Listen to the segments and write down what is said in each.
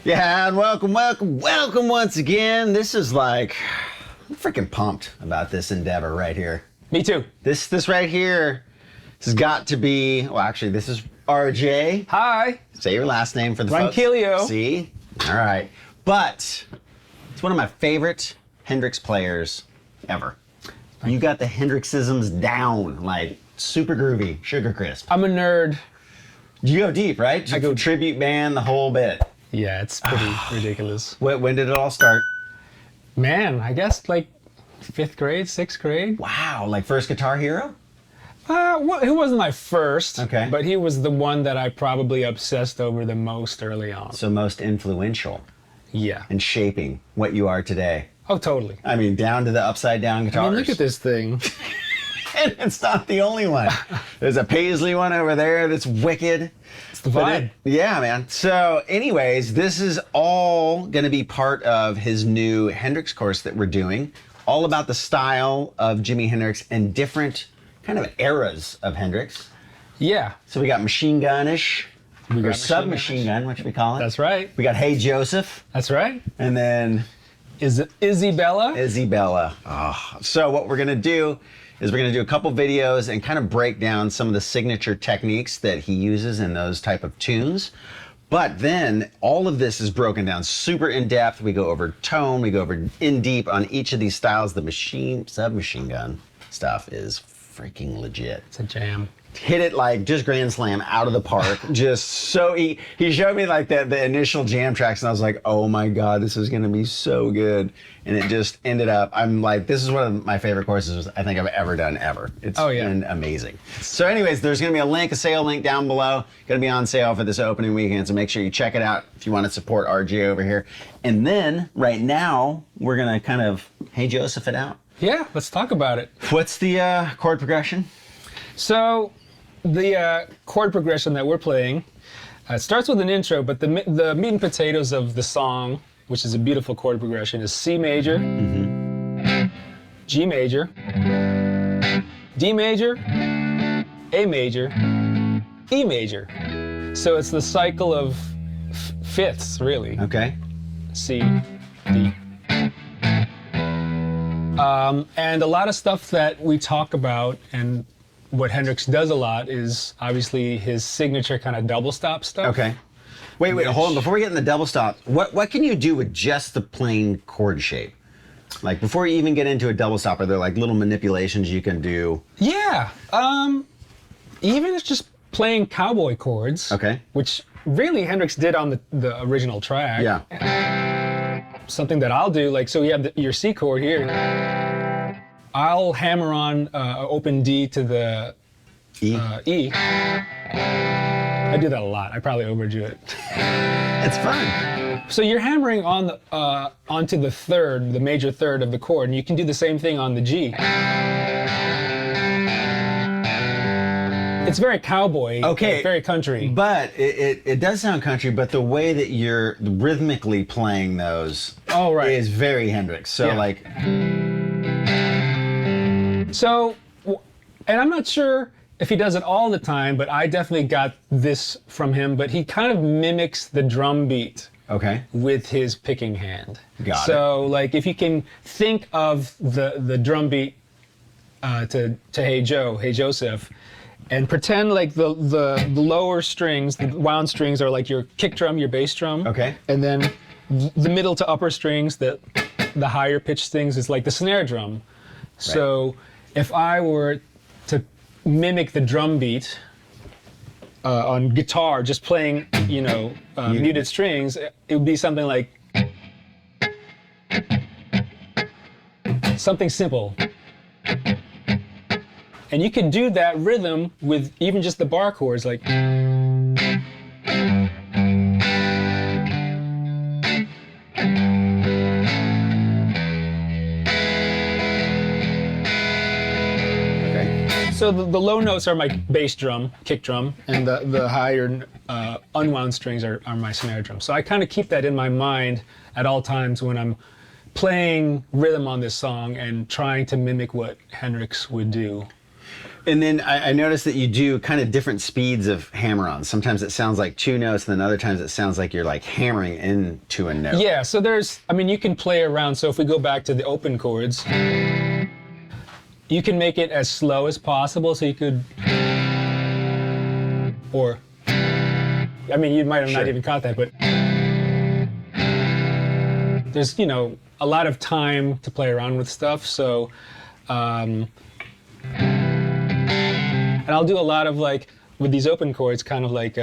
Yeah, and welcome once again. This is like, I'm freaking pumped about this endeavor right here. Me too. This right here, this has got to be, well, actually, this is RJ. Hi. Say your last name for the Ronquillo. folks. See? All right. But it's one of my favorite Hendrix players ever. You got the Hendrixisms down, like super groovy, sugar crisp. I'm a nerd. You go deep, right? I go tribute band, the whole bit. Yeah, it's pretty ridiculous. When did it all start? Man, I guess like 5th grade, 6th grade. Wow, like first Guitar Hero? Well, he wasn't my first, Okay. but he was the one that I probably obsessed over the most early on. So most influential Yeah. in shaping what you are today. Oh, totally. I mean, down to the upside down guitars. I mean, look at this thing. And it's not the only one. There's a Paisley one over there that's wicked. It's the vibe. Yeah, man. So anyways, this is all going to be part of his new Hendrix course that we're doing. All about the style of Jimi Hendrix and different kind of eras of Hendrix. Yeah. So we got machine gun-ish, We or got submachine gun, what should we call it? That's right. We got Hey Joseph, That's right. and then Is it Isabella? Isabella. Oh. So what we're gonna do is we're gonna do a couple videos and kind of break down some of the signature techniques that he uses in those type of tunes. But then all of this is broken down super in depth. We go over tone, we go over in deep on each of these styles. The submachine gun stuff is freaking legit. It's a jam. Hit it like just grand slam out of the park. Just so he showed me like the initial jam tracks and I was like, oh my God, this is gonna be so good. And it just ended up, I'm like, this is one of my favorite courses I think I've ever done ever. It's been amazing. So anyways, there's gonna be a sale link down below. Gonna be on sale for this opening weekend, so make sure you check it out if you want to support RG over here. And then right now, we're gonna kind of, Hey Joseph it out. Yeah, let's talk about it. What's the chord progression? So, the chord progression that we're playing starts with an intro, but the meat and potatoes of the song, which is a beautiful chord progression, is C major, G major, D major, A major, E major. So it's the cycle of fifths, really. Okay. C, D. And a lot of stuff that we talk about and what Hendrix does a lot is obviously his signature kind of double stop stuff. Okay. Wait, hold on. Before we get in the double stop, what can you do with just the plain chord shape? Like before you even get into a double stop, are there like little manipulations you can do? Yeah. Even it's just playing cowboy chords. Okay. Which really Hendrix did on the original track. Yeah. Something that I'll do, like, so you have your C chord here. I'll hammer on open D to the E. E. I do that a lot. I probably overdo it. It's fun. So you're hammering on the onto the third, the major third of the chord, and you can do the same thing on the G. It's very cowboy. Okay. Like very country. But it does sound country, but the way that you're rhythmically playing those is very Hendrix. So like. So, and I'm not sure if he does it all the time, but I definitely got this from him, but he kind of mimics the drum beat. Okay. With his picking hand. Got it. So, like, if you can think of the drum beat to Hey Joe, Hey Joseph, and pretend like the lower strings, the wound strings are like your kick drum, your bass drum. Okay. And then the middle to upper strings, the higher pitched strings is like the snare drum. Right. So if I were to mimic the drum beat on guitar, just playing, muted strings, it would be something like something simple. And you can do that rhythm with even just the bar chords, like. So the low notes are my bass drum, kick drum, and the higher unwound strings are my snare drum. So I kind of keep that in my mind at all times when I'm playing rhythm on this song and trying to mimic what Hendrix would do. And then I noticed that you do kind of different speeds of hammer-ons. Sometimes it sounds like 2 notes, and then other times it sounds like you're like hammering into a note. Yeah, so you can play around. So if we go back to the open chords, you can make it as slow as possible. So you could, or, you might have not even caught that, but there's, a lot of time to play around with stuff. So, and I'll do a lot of with these open chords, kind of like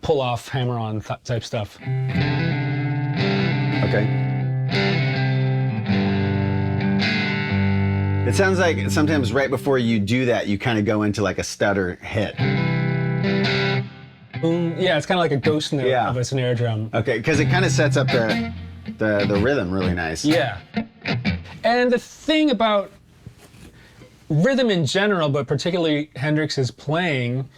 pull off hammer-on type stuff. Okay. It sounds like sometimes right before you do that, you kind of go into like a stutter hit. Boom. Yeah, it's kind of like a ghost note of a snare drum. Okay, because it kind of sets up the rhythm really nice. Yeah. And the thing about rhythm in general, but particularly Hendrix's playing,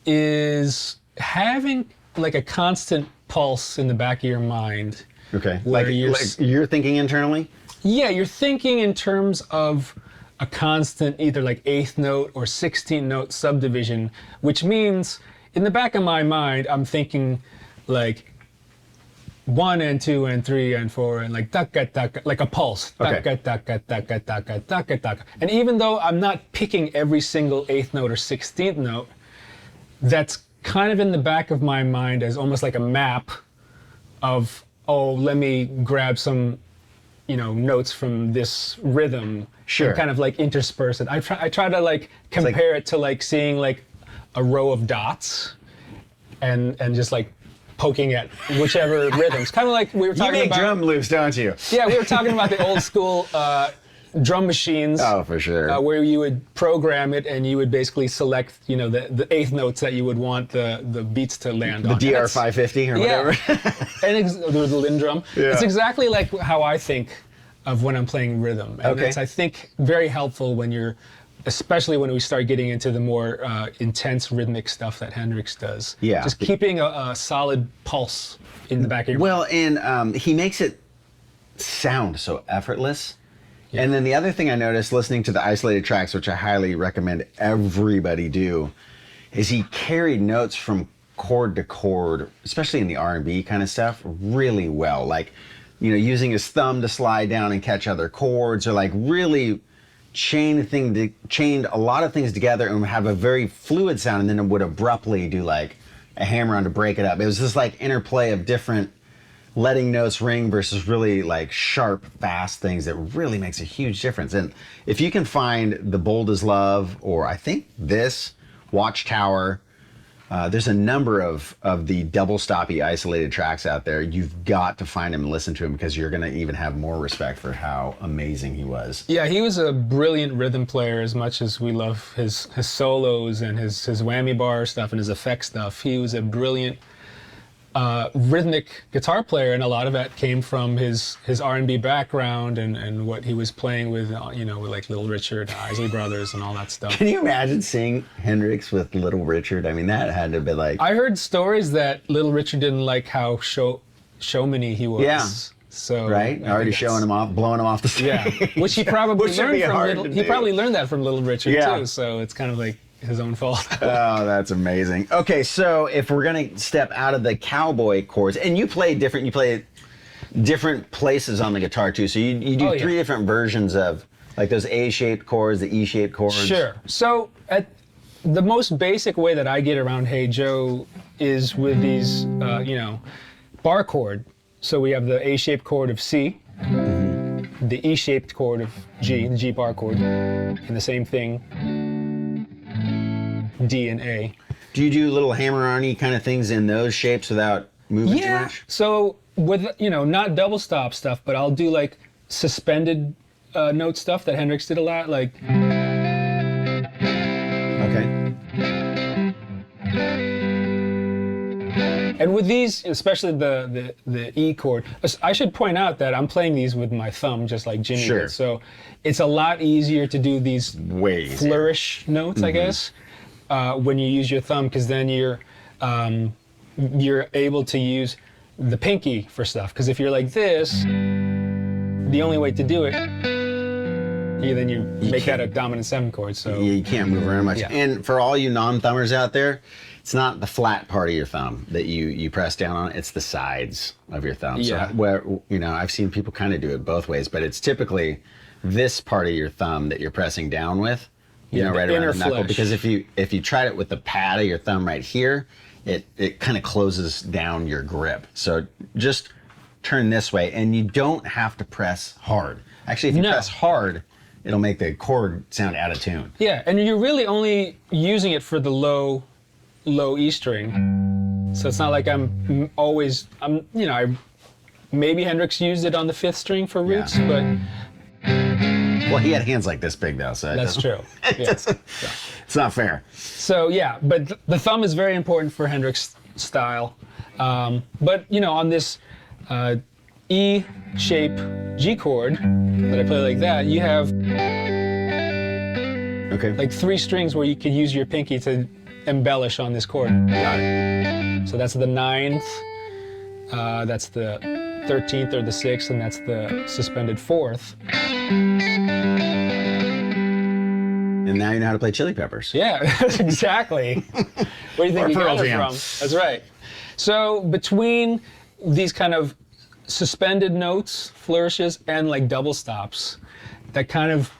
is having like a constant pulse in the back of your mind. Okay. Like you're thinking internally? Yeah, you're thinking in terms of a constant either like 8th note or 16th note subdivision, which means in the back of my mind, I'm thinking like 1 and 2 and 3 and 4 and like like a pulse. Okay. And even though I'm not picking every single 8th note or 16th note, that's kind of in the back of my mind as almost like a map of, oh, let me grab some, notes from this rhythm. Sure. And kind of like intersperse it. I try to like compare it to like seeing like a row of dots and just like poking at whichever rhythms. Kind of like we were talking about. You make drum loops, don't you? Yeah, we were talking about the old school drum machines. Oh, for sure. Where you would program it and you would basically select, the 8th notes that you would want the beats to land on. The DR550 or whatever. And the Lindrum. Yeah. It's exactly like how I think of when I'm playing rhythm. And it's, I think, very helpful when you're, especially when we start getting into the more intense rhythmic stuff that Hendrix does. Yeah. Just keeping a solid pulse in the back of your Well, and he makes it sound so effortless. Yeah. And then the other thing I noticed listening to the isolated tracks, which I highly recommend everybody do, is he carried notes from chord to chord, especially in the R&B kind of stuff, really well. Like, using his thumb to slide down and catch other chords, or like really chained a lot of things together and have a very fluid sound, and then it would abruptly do like a hammer-on to break it up. It was this like interplay of different letting notes ring versus really like sharp, fast things that really makes a huge difference. And if you can find The Bold as Love, or I think this, Watchtower, there's a number of the double stoppy isolated tracks out there. You've got to find them and listen to him, because you're going to even have more respect for how amazing he was. Yeah, he was a brilliant rhythm player. As much as we love his solos and his whammy bar stuff and his effect stuff, he was a brilliant rhythmic guitar player, and a lot of that came from his R&B background and what he was playing with, with like Little Richard, Isley Brothers, and all that stuff. Can you imagine seeing Hendrix with Little Richard? I mean, that had to be like. I heard stories that Little Richard didn't like how showman-y he was. Yeah. So right, already showing him off, blowing him off the stage. Yeah, which he probably learned from Little. He probably learned that from Little Richard too. So it's kind of like his own fault. Oh, that's amazing. Okay, so if we're gonna step out of the cowboy chords, and you play different places on the guitar too. So you do 3 different versions of like those A-shaped chords, the E-shaped chords. Sure. So the most basic way that I get around Hey Joe is with these, bar chord. So we have the A-shaped chord of C, the E-shaped chord of G, the G bar chord, and the same thing, D and A. Do you do little hammer-on-y kind of things in those shapes without moving too much? So with, not double stop stuff, but I'll do like suspended note stuff that Hendrix did a lot, like. Okay. And with these, especially the E chord, I should point out that I'm playing these with my thumb, just like Jimmy did. So it's a lot easier to do these flourish notes, I guess, when you use your thumb, because then you're able to use the pinky for stuff. Because if you're like this, the only way to do it then you make that a dominant 7 chord. So You can't move around much. Yeah. And for all you non-thumbers out there, it's not the flat part of your thumb that you press down on, it's the sides of your thumb. Yeah. So where, I've seen people kind of do it both ways, but it's typically this part of your thumb that you're pressing down with, Yeah, right the around inner the knuckle. flesh. Because if you tried it with the pad of your thumb right here, it kind of closes down your grip. So just turn this way, and you don't have to press hard. Actually, if you press hard, it'll make the chord sound out of tune. Yeah, and you're really only using it for the low E string. So it's not like maybe Hendrix used it on the 5th string for roots, but Well, he had hands like this big though, so that's true. Yeah. it's not fair. So yeah, but the thumb is very important for Hendrix style. But on this E shape G chord that I play like that, you have like 3 strings where you can use your pinky to embellish on this chord. Got it. So that's the 9th, that's the 13th or the 6th, and that's the suspended 4th. And now you know how to play Chili Peppers. Yeah, exactly. Where do you think you got it from? That's right. So between these kind of suspended notes, flourishes, and like double stops, that kind of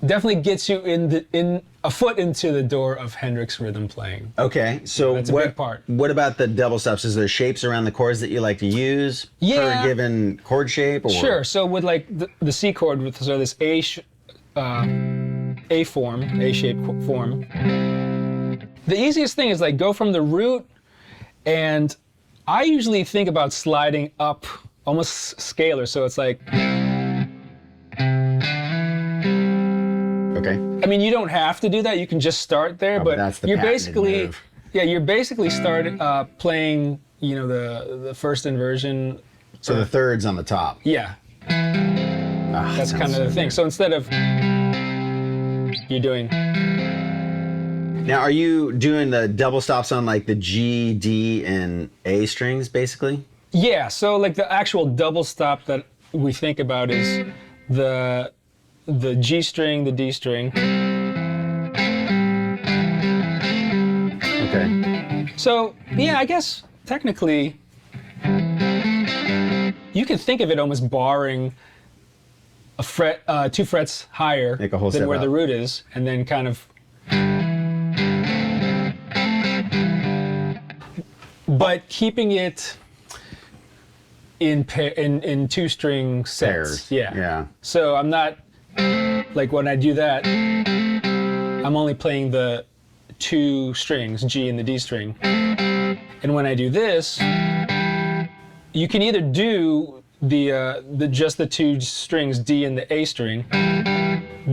definitely gets you in a foot into the door of Hendrix rhythm playing. Okay, so That's a big part. What about the double stops? Is there shapes around the chords that you like to use for Yeah. a given chord shape? Or? Sure. So with like the C chord, with this A form, A-shaped form, the easiest thing is like go from the root, and I usually think about sliding up, almost scalar. So it's like, Okay. I mean, you don't have to do that. You can just start there, but that's the you're patented basically, move. you're basically playing, the first inversion. So the third's on the top. Yeah, Ah, that's sounds kind of so the thing. good. So instead of you're doing, Now, are you doing the double stops on like the G, D, and A strings, basically? yeah. So like the actual double stop that we think about is the G string, the D string. Okay. So yeah, I guess technically you can think of it almost barring a fret, 2 frets higher Make a whole than step where up. the root is, and then kind of. But keeping it in 2-string sets. Pairs. Yeah. Yeah. So I'm not like when I do that, I'm only playing the 2 strings, G and the D string. And when I do this, you can either do just the 2 strings, D and the A string,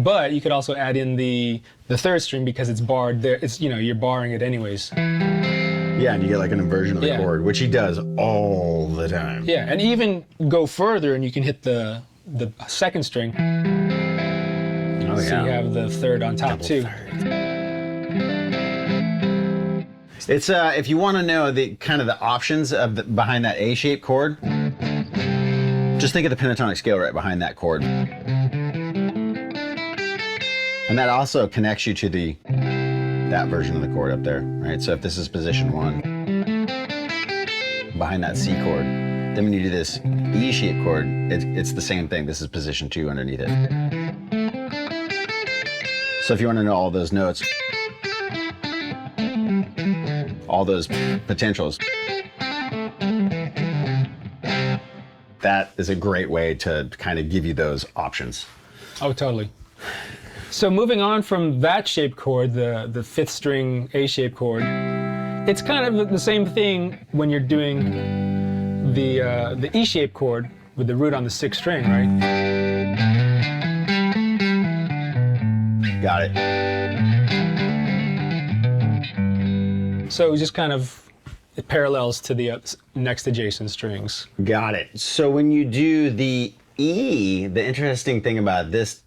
but you could also add in the 3rd string because it's barred there. It's you're barring it anyways. Yeah, and you get like an inversion of the Yeah. chord, which he does all the time. Yeah, and even go further and you can hit the 2nd string. Oh, So you have the 3rd on top too. It's if you want to know the kind of the options of behind that A-shaped chord, just think of the pentatonic scale right behind that chord. And that also connects you to that version of the chord up there, right? So if this is position 1, behind that C chord, then when you do this E-shaped chord, it's the same thing. This is position 2 underneath it. So if you want to know all those notes, all those potentials, that is a great way to kind of give you those options. Oh, totally. So moving on from that shaped chord, the 5th string A-shaped chord, it's kind of the same thing when you're doing the E-shaped chord with the root on the 6th string, right? Got it. So it just kind of it parallels to the next adjacent strings. Got it. So when you do the E, the interesting thing about this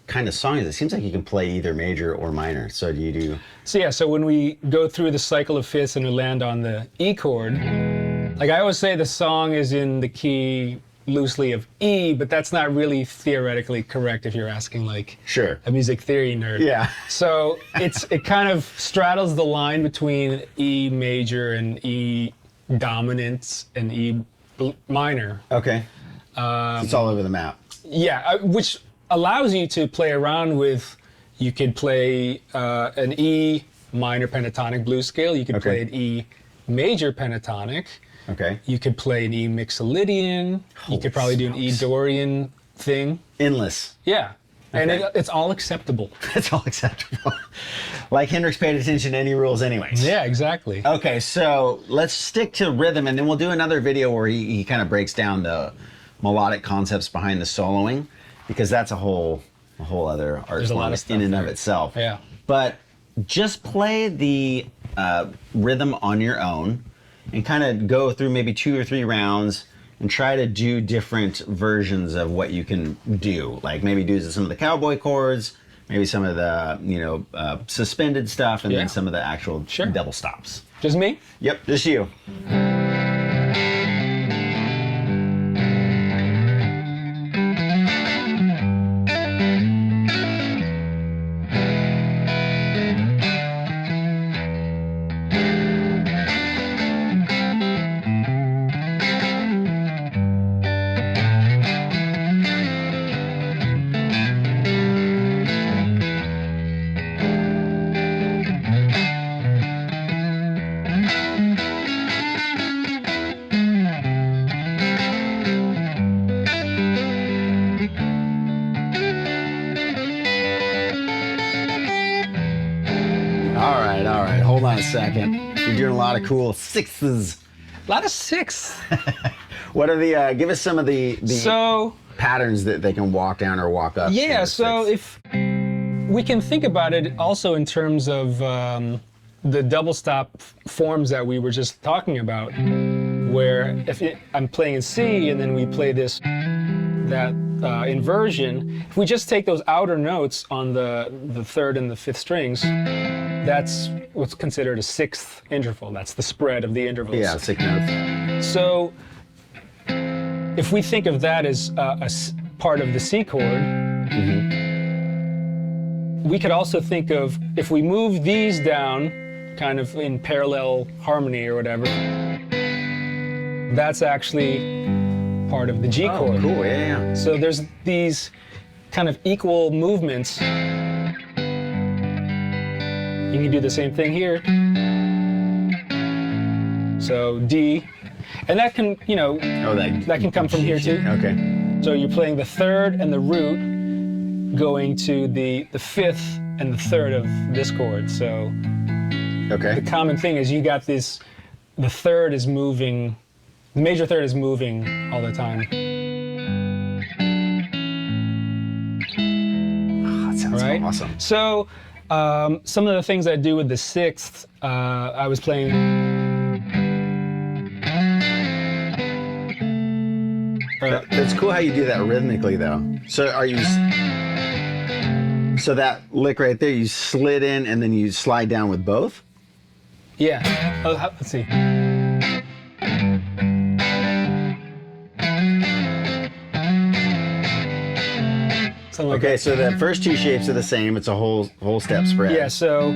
kind of song is it seems like you can play either major or minor. So do you do... So yeah, so when we go through the cycle of fifths and we land on the E chord, like I always say the song is in the key loosely of E, but that's not really theoretically correct if you're asking like Sure. a music theory nerd. Yeah. So it kind of straddles the line between E major and E dominant and E minor. Okay. It's all over the map. Yeah, which allows you to play around with. You could play an E minor pentatonic blues scale. You could play an E major pentatonic. Okay. You could play an E mixolydian. You could probably do an E Dorian thing. Endless. Yeah. And Okay. it's all acceptable. It's all acceptable. Like Hendrix paid attention to any rules anyways. Yeah, exactly. Okay, so let's stick to rhythm, and then we'll do another video where he kind of breaks down the melodic concepts behind the soloing, because that's a whole other art There's a lot of form in stuff and of there. itself. Yeah. But just play the rhythm on your own and kind of go through maybe 2 or 3 rounds and try to do different versions of what you can do. Like maybe do some of the cowboy chords, maybe some of the suspended stuff, and Yeah. then some of the actual Sure. double stops. Just me? Yep, just you. All right. Hold on a second. You're doing a lot of cool sixes. A lot of 6. What are the? Give us some of the So, patterns that they can walk down or walk up. yeah, in the so six. if we can think about it also in terms of the double stop forms that we were just talking about, where I'm playing in C and then we play that inversion, if we just take those outer notes on the 3rd and the 5th strings, that's what's considered a 6th interval. That's the spread of the intervals. Yeah, 6 notes. So if we think of that as part of the C chord, we could also think of, if we move these down kind of in parallel harmony or whatever, that's actually part of the G chord. Oh, cool. Yeah. So there's these kind of equal movements. You can do the same thing here. So D, and that can, Oh, that can come from here too. Okay. So you're playing the 3rd and the root going to the 5th and the 3rd of this chord. So Okay. the common thing is you got this, the 3rd is moving, the major 3rd is moving all the time. Oh, that sounds Right? awesome. So some of the things I do with the 6th, I was playing. It's cool how you do that rhythmically, though. So are you? So that lick right there, you slid in and then you slide down with both. Yeah. Let's see. Something like Okay, that. so the first 2 shapes are the same. It's a whole step spread. Yeah. So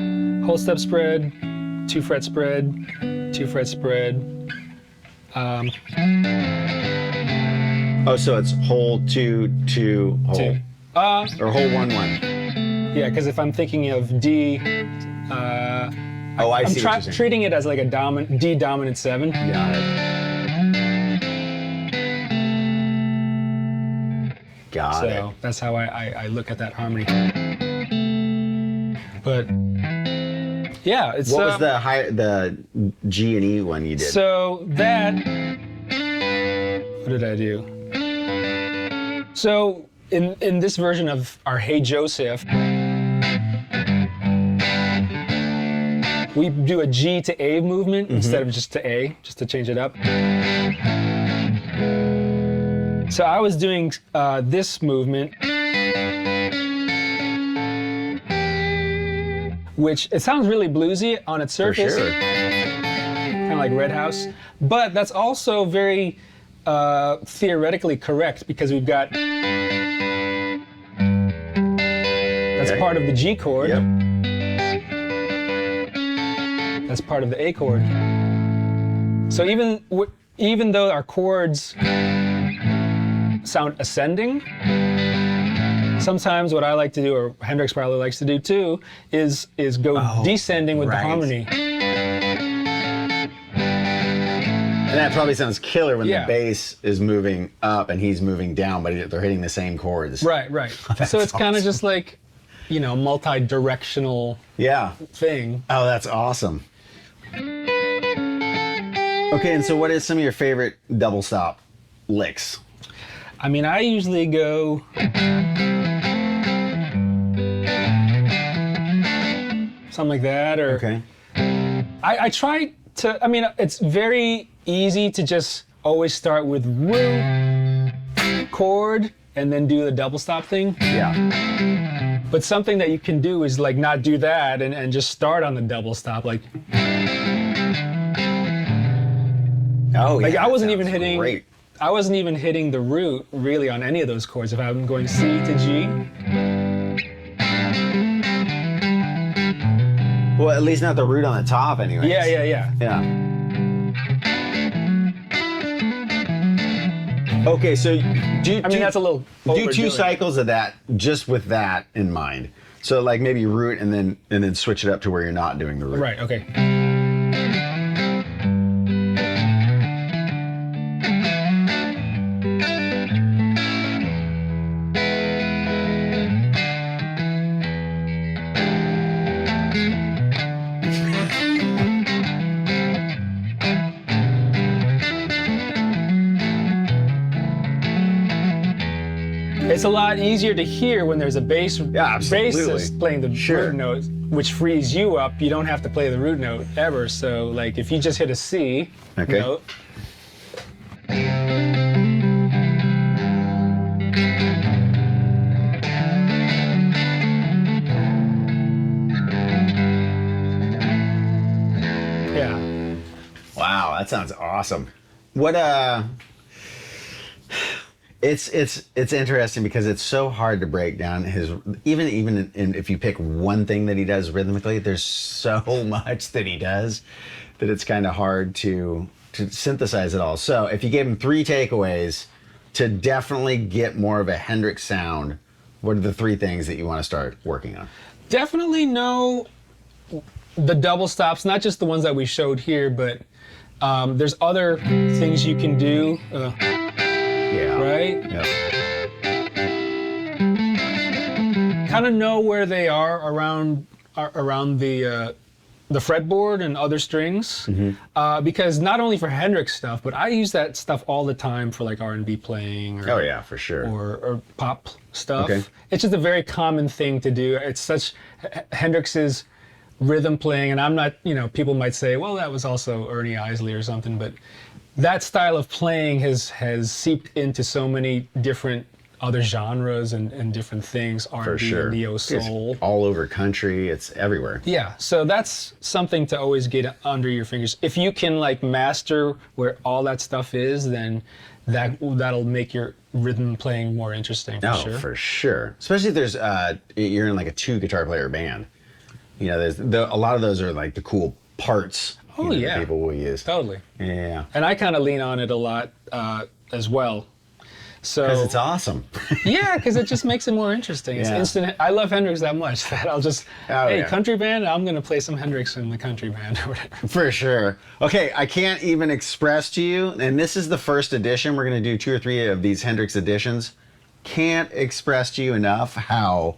whole step spread, 2 fret spread, 2 fret spread. Oh, so it's whole 2 2 whole 2. or whole 1 1. Yeah, because if I'm thinking of D, Oh, I I'm see what you're saying. treating it as like a D dominant 7. Got it. Got it. So that's how I look at that harmony. But yeah, it's What was the G and E one you did? so that. What did I do? So in this version of our Hey Joseph, we do a G to A movement instead of just to A, just to change it up. So I was doing this movement, which it sounds really bluesy on its For surface, sure. kind of like Red House, but that's also very theoretically correct because we've got that's part of the G chord. Yep. That's part of the A chord. So even though our chords sound ascending, sometimes what I like to do, or Hendrix probably likes to do too, is go descending with the harmony. And that probably sounds killer when Yeah. the bass is moving up and he's moving down, but they're hitting the same chords. Right. So it's kind of just like, multi-directional thing. Oh, that's awesome. Okay, and so what is some of your favorite double stop licks? I mean, I usually go something like that, or Okay. I try to. I mean, it's very easy to just always start with root, chord, and then do the double stop thing. Yeah. But something that you can do is like not do that and just start on the double stop. Like I wasn't even hitting. Great. I wasn't even hitting the root really on any of those chords. If I'm going C to G. Well, at least not the root on the top, anyway. Yeah. Yeah. Okay, so that's a little do overdoing 2 it. cycles of that just with that in mind. So like maybe root and then switch it up to where you're not doing the root. Right. Okay. It's a lot easier to hear when there's a bassist playing the root note, which frees you up. You don't have to play the root note ever. So, like, if you just hit a C note. Yeah. Wow, that sounds awesome. What It's interesting because it's so hard to break down his even if you pick one thing that he does rhythmically, there's so much that he does that it's kind of hard to synthesize it all. So if you gave him 3 takeaways to definitely get more of a Hendrix sound, what are the 3 things that you want to start working on? Definitely know the double stops, not just the ones that we showed here, but there's other things you can do. Right? Yeah. Kind of know where they are around the fretboard and other strings, because not only for Hendrix stuff, but I use that stuff all the time for like R&B playing. Or, for sure. Or pop stuff. Okay. It's just a very common thing to do. It's such Hendrix's rhythm playing, and I'm not. People might say, well, that was also Ernie Isley or something, but that style of playing has seeped into so many different other genres and different things, R&B, neo soul, it's all over country. It's everywhere. Yeah, so that's something to always get under your fingers. If you can like master where all that stuff is, then that'll make your rhythm playing more interesting. For sure. Especially if there's you're in like a 2 guitar player band. There's a lot of those are like the cool parts. That people will use. Totally. Yeah. And I kind of lean on it a lot as well. So because it's awesome. Yeah, because it just makes it more interesting. It's instant. I love Hendrix that much that I'll just country band. I'm gonna play some Hendrix in the country band or whatever. For sure. Okay, I can't even express to you, and this is the first edition. We're gonna do 2 or 3 of these Hendrix editions. Can't express to you enough how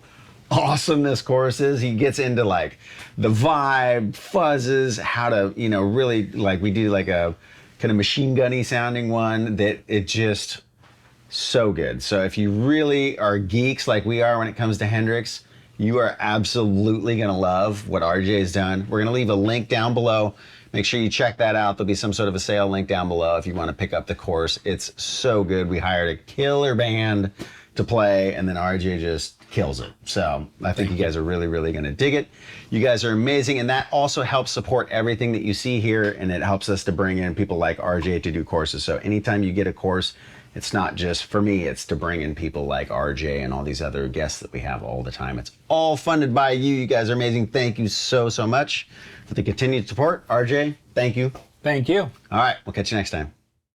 awesome this chorus is. He gets into like the vibe, fuzzes, how to really like we do like a kind of machine gunny sounding one that it just. So good. So if you really are geeks like we are when it comes to Hendrix, you are absolutely going to love what RJ's done. We're going to leave a link down below. Make sure you check that out. There'll be some sort of a sale link down below if you want to pick up the course. It's so good. We hired a killer band to play, and then RJ just kills it. So I think you guys are really, really going to dig it. You guys are amazing, and that also helps support everything that you see here, and it helps us to bring in people like RJ to do courses. So anytime you get a course, it's not just for me, it's to bring in people like RJ and all these other guests that we have all the time. It's all funded by you. You guys are amazing. Thank you so, so much for the continued support. RJ, thank you. Thank you. All right, we'll catch you next time.